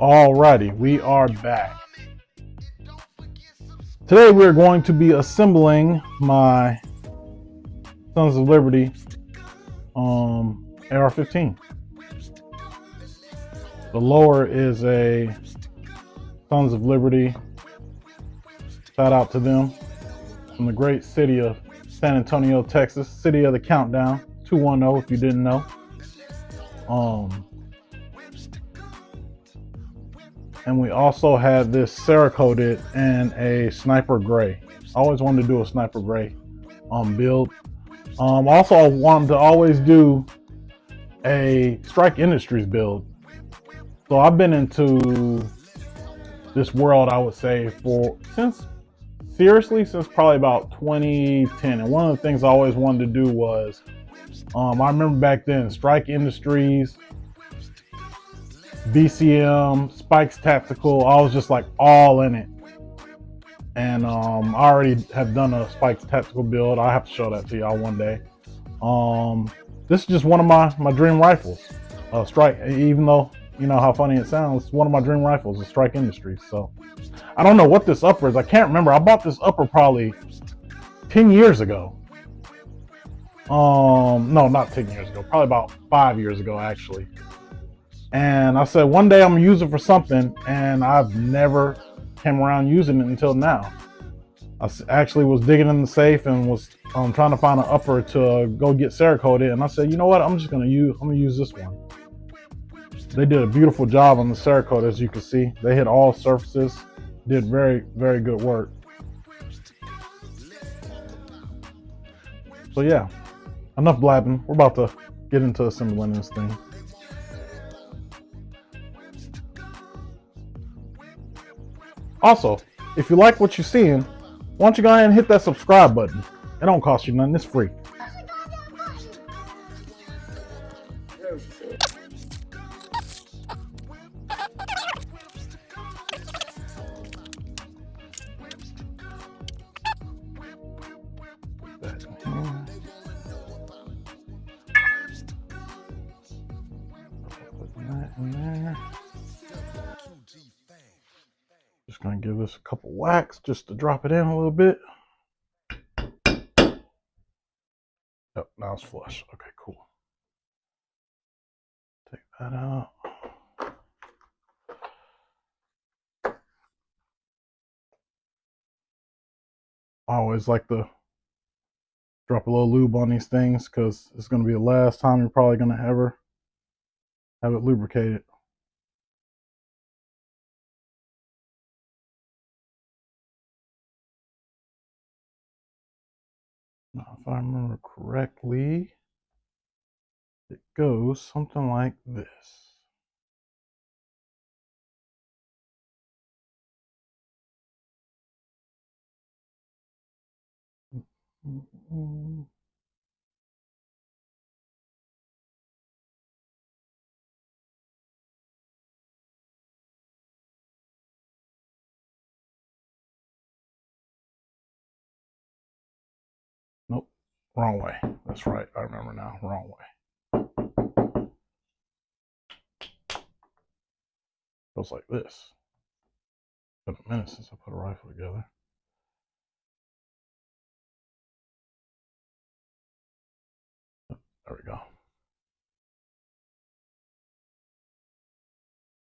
Alrighty, we are back. Today we're going to be assembling my Sons of Liberty AR-15. The lower is a Sons of Liberty. Shout out to them from the great city of San Antonio, Texas, city of the countdown, 210 if you didn't know. And we also had this Cerakoted and a Sniper Gray. I always wanted to do a Sniper Gray build. Also, I wanted to always do a Strike Industries build. So I've been into this world, I would say, since probably about 2010. And one of the things I always wanted to do was, I remember back then, Strike Industries, BCM, Spikes Tactical, I was just like all in it. And I already have done a Spikes Tactical build. I have to show that to y'all one day. This is just one of my dream rifles. Strike, even though, you know how funny it sounds, one of my dream rifles is Strike Industries. So I don't know what this upper is. I can't remember. I bought this upper probably 10 years ago. No, not 10 years ago, probably about 5 years ago, actually. And I said, one day I'm gonna use it for something, and I've never came around using it until now. I actually was digging in the safe and was trying to find an upper to go get Cerakoted, and I said, you know what, I'm gonna use this one. They did a beautiful job on the Cerakote, as you can see. They hit all surfaces, did very, very good work. So yeah, enough blabbing. We're about to get into assembling this thing. Also, if you like what you're seeing, why don't you go ahead and hit that subscribe button? It don't cost you nothing, it's free. Put that in there. Just gonna give this a couple whacks just to drop it in a little bit. Yep, now it's flush. Okay, cool. Take that out. I always like to drop a little lube on these things because it's going to be the last time you're probably going to ever have it lubricated. Now, if I remember correctly, it goes something like this. Nope, wrong way. That's right, I remember now, wrong way. Goes like this. It's been a minute since I put a rifle together. There we go.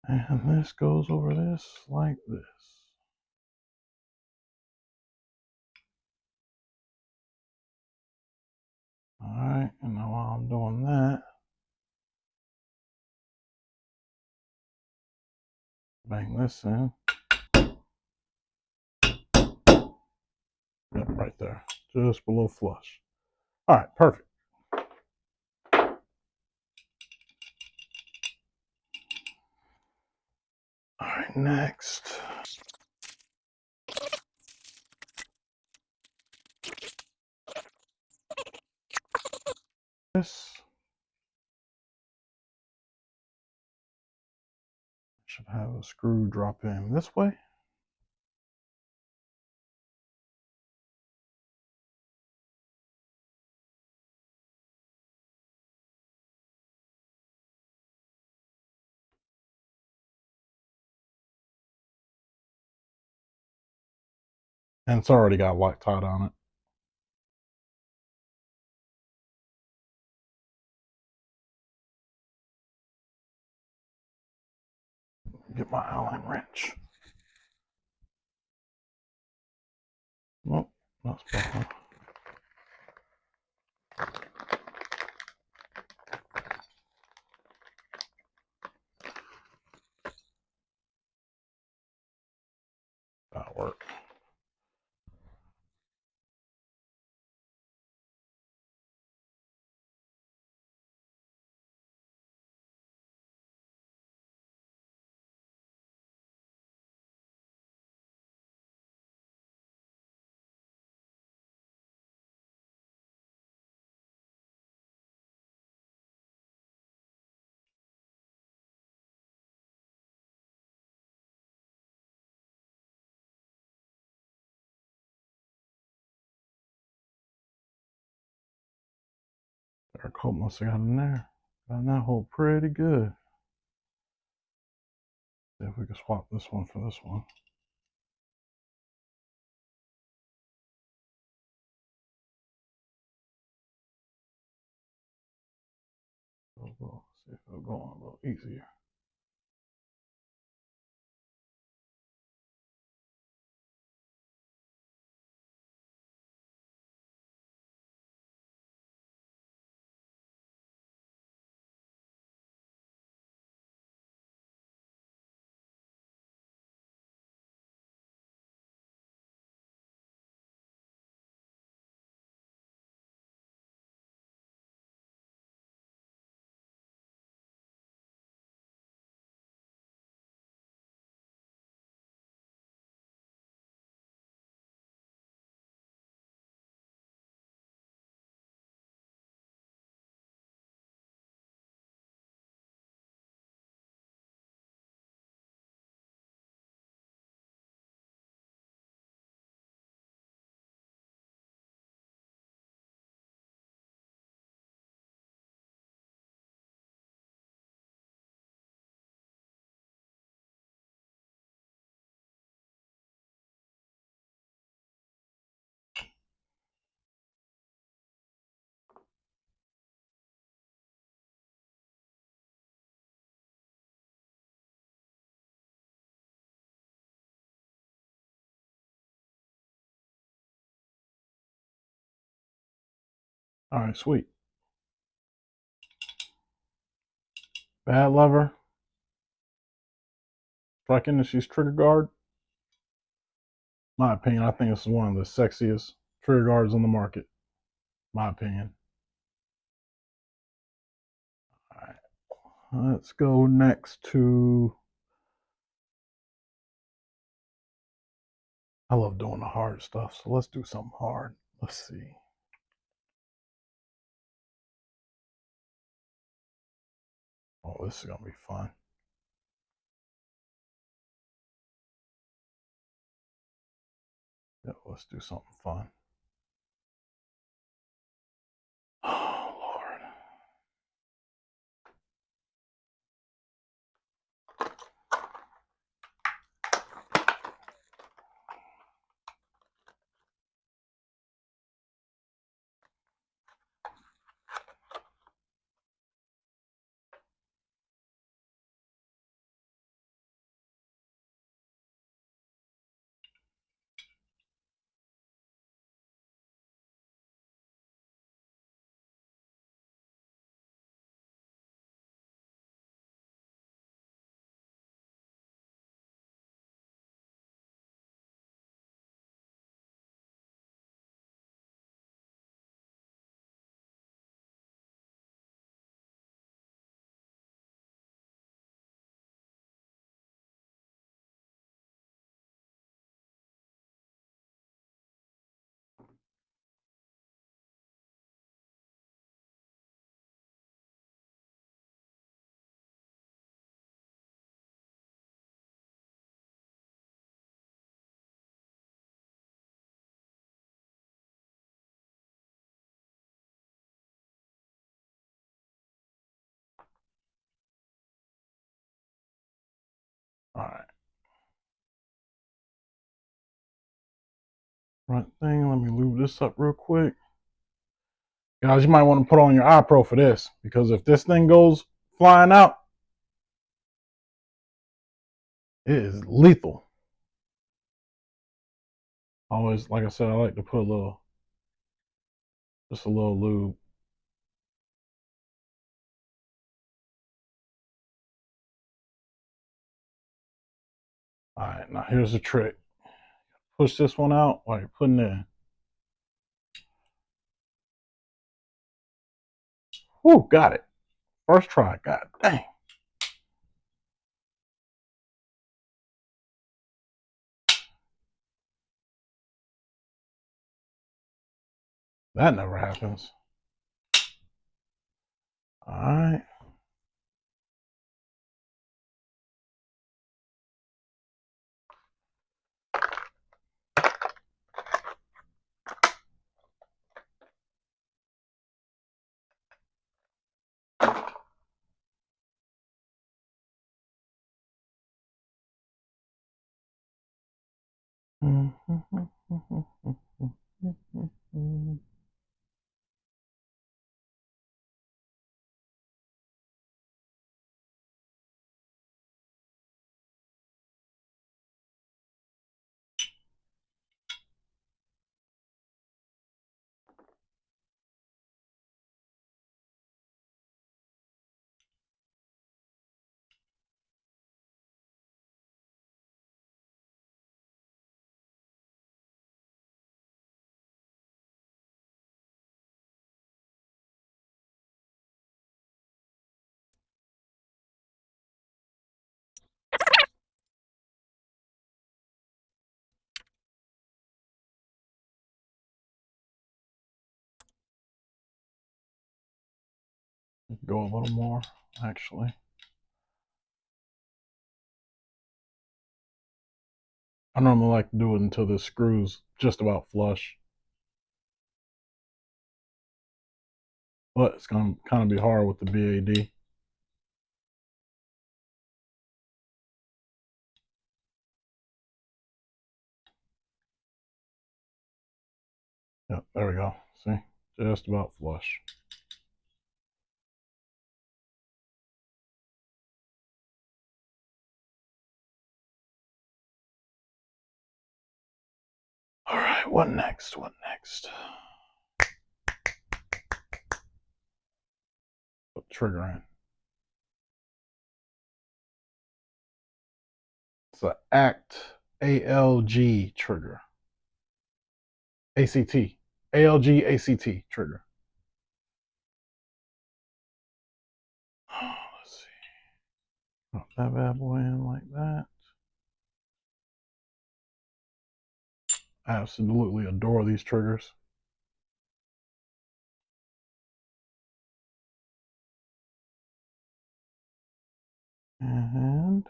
And this goes over this like this. Alright, and now while I'm doing that, bang this in. Yep, right there. Just below flush. Alright, perfect. Alright, next. This should have a screw drop in this way. And it's already got Loctite on it. Get my Allen wrench. Nope, not sparkling. That'll work. Our coat must have got in there. Got in that hole pretty good. See if we can swap this one for this one. See if it'll go on a little easier. All right, sweet. Bad lever. Strike Industries trigger guard. My opinion, I think this is one of the sexiest trigger guards on the market. My opinion. All right, let's go next to. I love doing the hard stuff, so let's do something hard. Let's see. Oh, this is gonna be fun. Yeah, let's do something fun. Oh Lord. Front thing. Let me lube this up real quick. Guys, you might want to put on your eye pro for this, because if this thing goes flying out, it is lethal. Always, like I said, I like to put just a little lube. All right, now here's the trick. Push this one out while you're putting it in. Whew, got it. First try, god dang. That never happens. All right. Go a little more, actually. I normally like to do it until the screw's just about flush. But it's going to kind of be hard with the BAD. Yep, there we go. See? Just about flush. All right, what next? What next? Put the trigger in. It's an ALG trigger. ACT. ALG ACT trigger. Let's see. Drop that bad boy in like that. I absolutely adore these triggers. And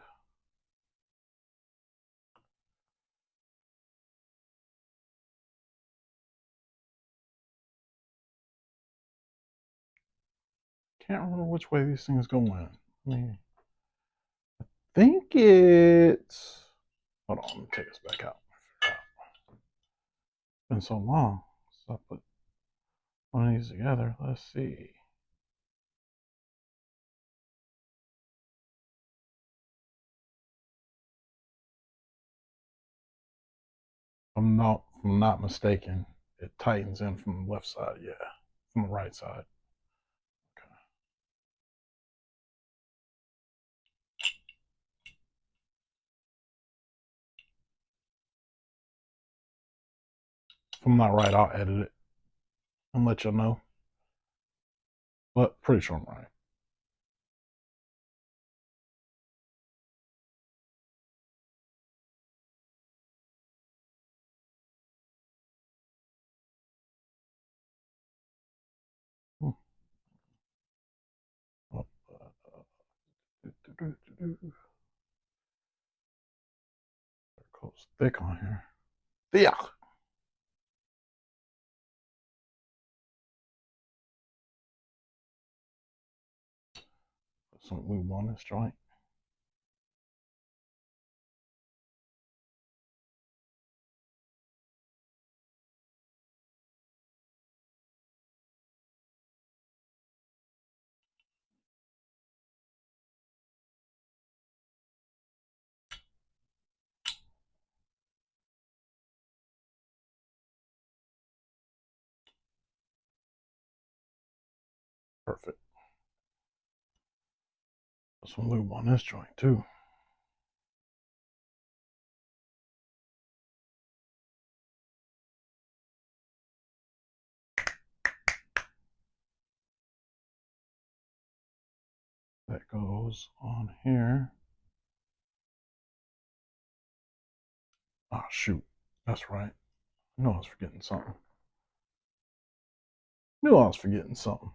can't remember which way these things go in. I think it's. Hold on, let me take this back out. It's been so long since I put one of these together. Let's see. I'm not mistaken. It tightens in from the left side, yeah, from the right side. Okay. If I'm not right, I'll edit it and let you know. But pretty sure I'm right. Oh, Coat's thick on here. Thick. Put some lube on this joint. Perfect. Put some lube on this joint too. That goes on here. Oh shoot, that's right. I know I was forgetting something. Knew I was forgetting something.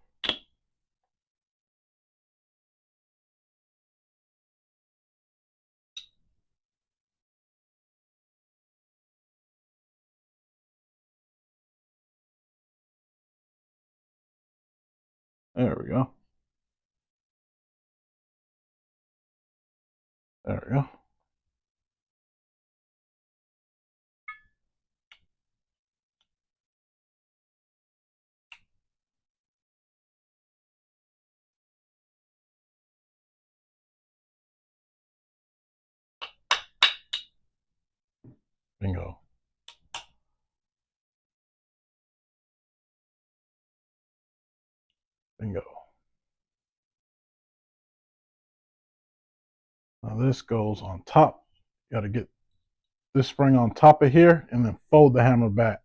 There we go. There we go. Bingo. Bingo. Now this goes on top. You got to get this spring on top of here and then fold the hammer back.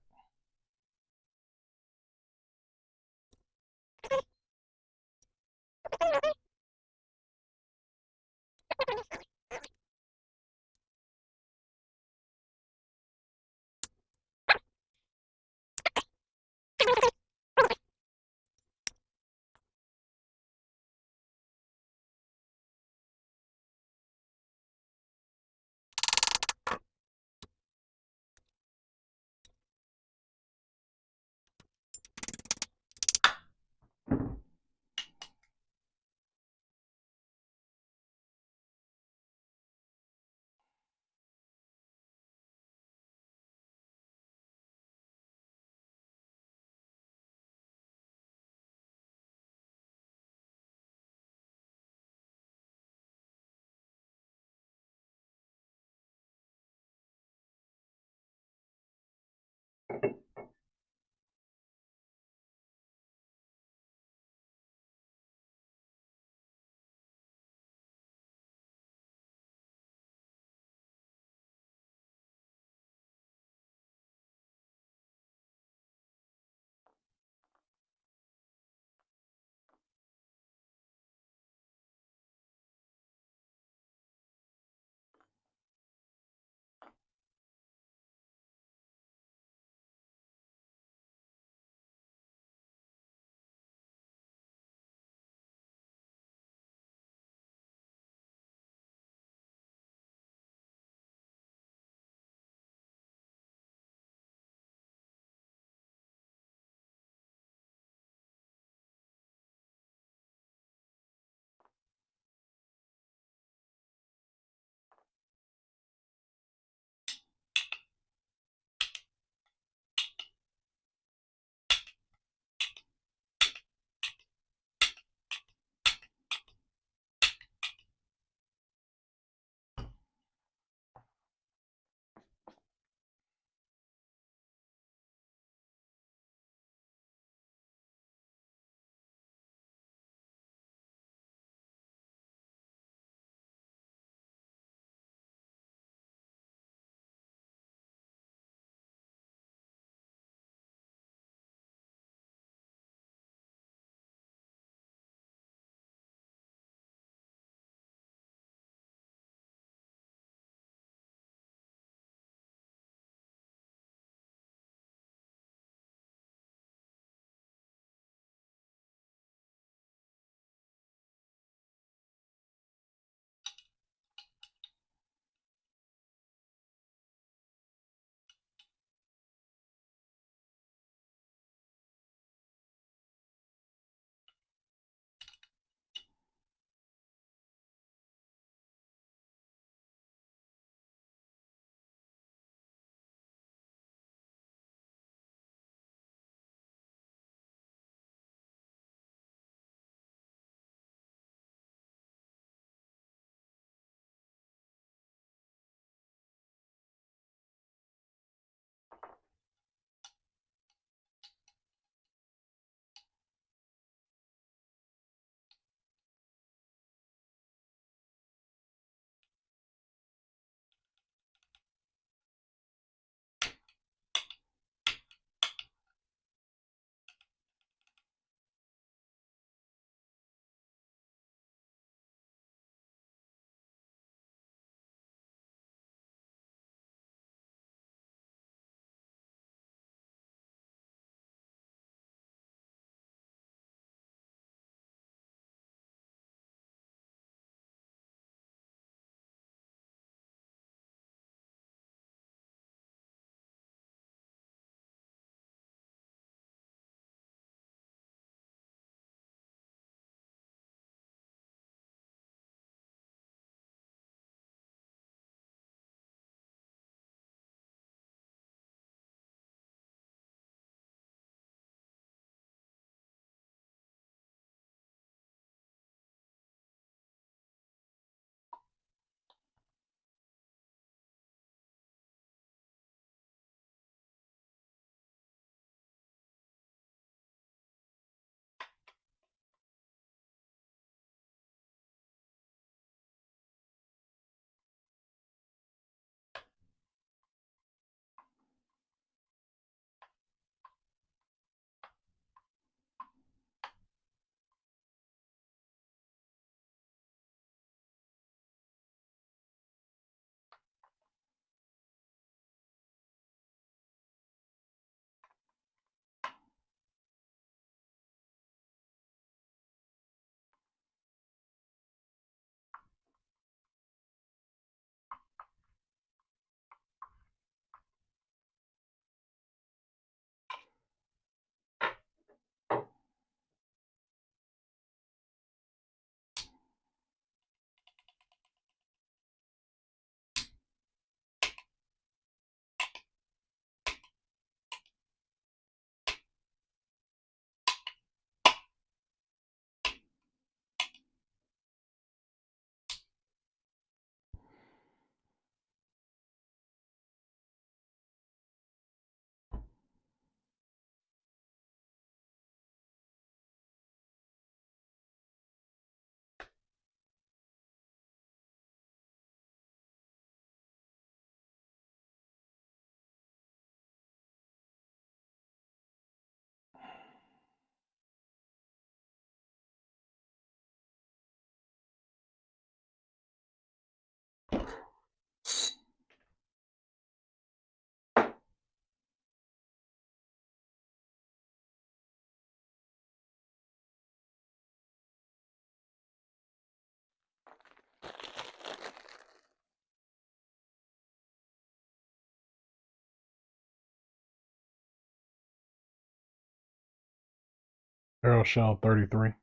Arrow Shell 33.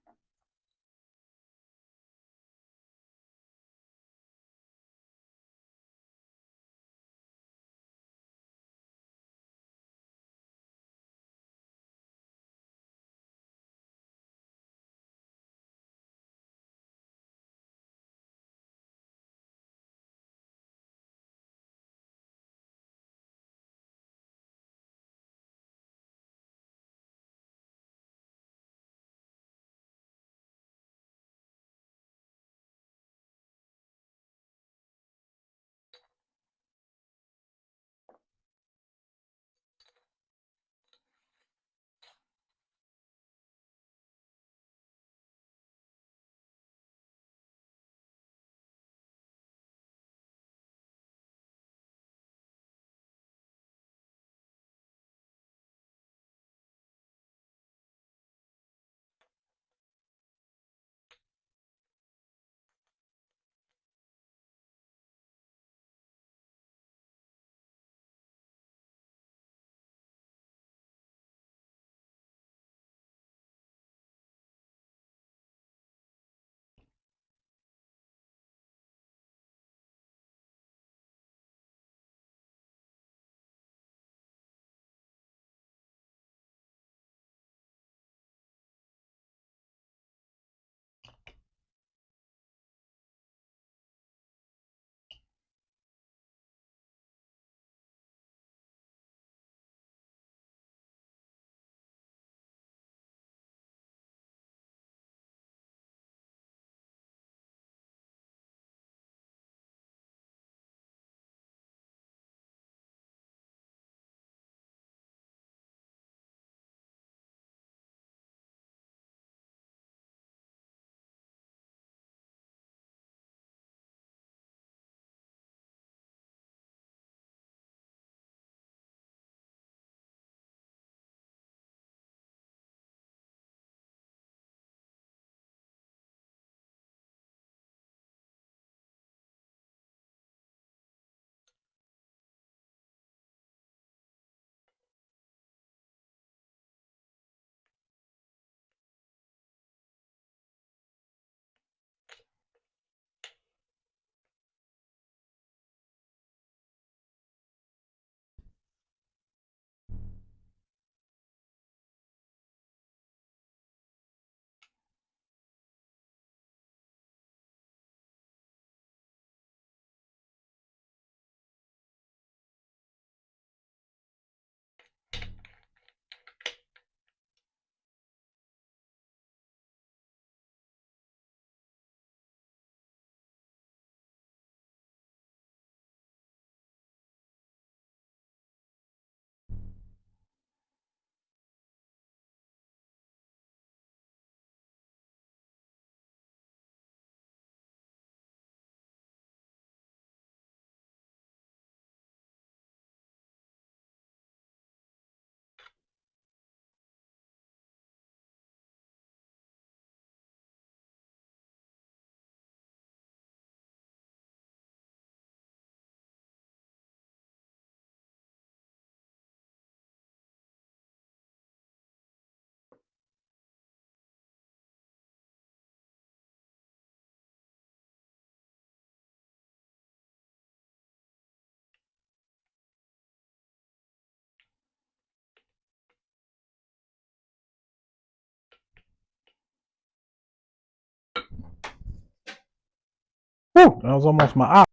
Woo! That was almost my eye.